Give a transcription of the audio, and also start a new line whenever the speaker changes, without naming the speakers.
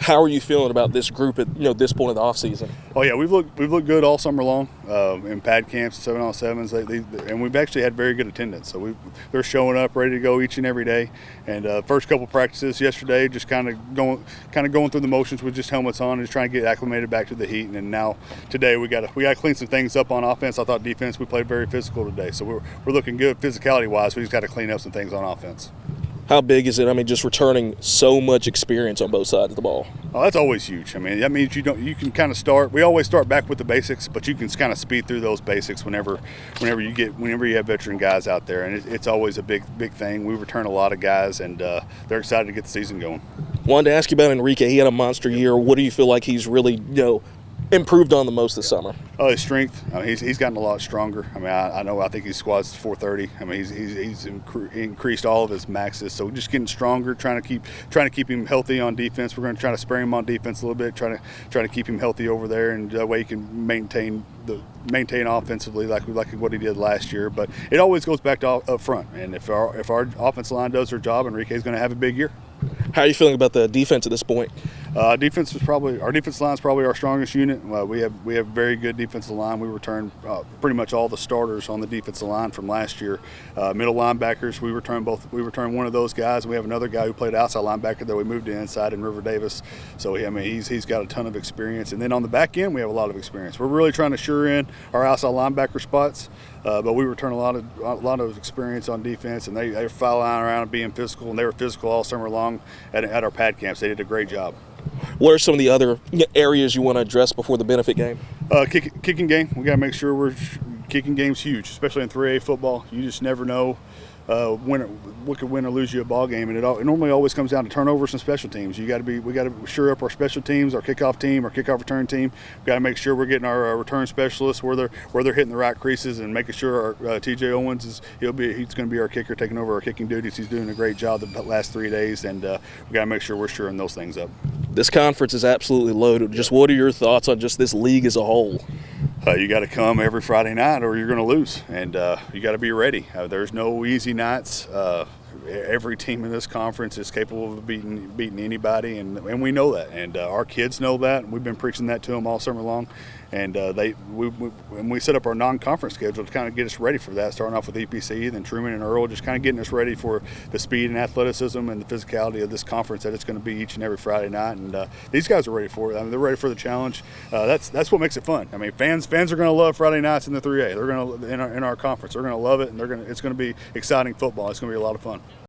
How are you feeling about this group at this point of the offseason?
Oh yeah, we've looked good all summer long in pad camps, 7-on-7s, and we've actually had very good attendance. So they're showing up ready to go each and every day. And first couple practices yesterday, just kind of going through the motions with just helmets on, and just trying to get acclimated back to the heat. And then now today we got to clean some things up on offense. I thought defense we played very physical today, so we're looking good physicality wise. We just got to clean up some things on offense.
How big is it? I mean, just returning so much experience on both sides of the ball.
Oh, that's always huge. I mean, that means you can kind of start. We always start back with the basics, but you can kind of speed through those basics whenever you have veteran guys out there, and it's always a big thing. We return a lot of guys, and they're excited to get the season going.
Wanted to ask you about Enrique. He had a monster year. What do you feel like he's really improved on the most this summer?
Oh, his strength. I mean, he's gotten a lot stronger. I mean, I think he squats 430. I mean, he's increased all of his maxes. So just getting stronger, trying to keep him healthy on defense. We're going to try to spare him on defense a little bit, trying to keep him healthy over there, and that way he can maintain offensively like what he did last year. But it always goes back to up front. And if our offensive line does their job, Enrique's going to have a big year.
How are you feeling about the defense at this point?
Our defensive line is probably our strongest unit. We have very good defensive line. We returned pretty much all the starters on the defensive line from last year. Middle linebackers, we returned one of those guys. We have another guy who played outside linebacker that we moved to inside in River Davis. So I mean, he's got a ton of experience. And then on the back end, we have a lot of experience. We're really trying to shore in our outside linebacker spots. But we return a lot of experience on defense, and they're fouling around and being physical, and they were physical all summer long at our pad camps. They did a great job.
What are some of the other areas you want to address before the benefit game?
Kicking game. We got to make sure kicking game's huge, especially in 3A football. You just never know what could win or lose you a ball game, and it normally always comes down to turnovers and special teams. We got to shore up our special teams, our kickoff team, our kickoff return team. We got to make sure we're getting our return specialists where they're hitting the right creases, and making sure our TJ Owens he's going to be our kicker, taking over our kicking duties. He's doing a great job the last 3 days, and we got to make sure we're shoring those things up.
This conference is absolutely loaded. Just what are your thoughts on just this league as a whole?
You got to come every Friday night or you're going to lose, and you got to be ready. There's no easy nights. Every team in this conference is capable of beating anybody, and we know that, and our kids know that, and we've been preaching that to them all summer long. And when we set up our non-conference schedule to kind of get us ready for that, starting off with EPC, then Truman and Earl, just kind of getting us ready for the speed and athleticism and the physicality of this conference that it's going to be each and every Friday night. And these guys are ready for it. I mean, they're ready for the challenge. That's what makes it fun. I mean, fans are going to love Friday nights in the 3A. They're going to in our conference. They're going to love it, and it's going to be exciting football. It's going to be a lot of fun.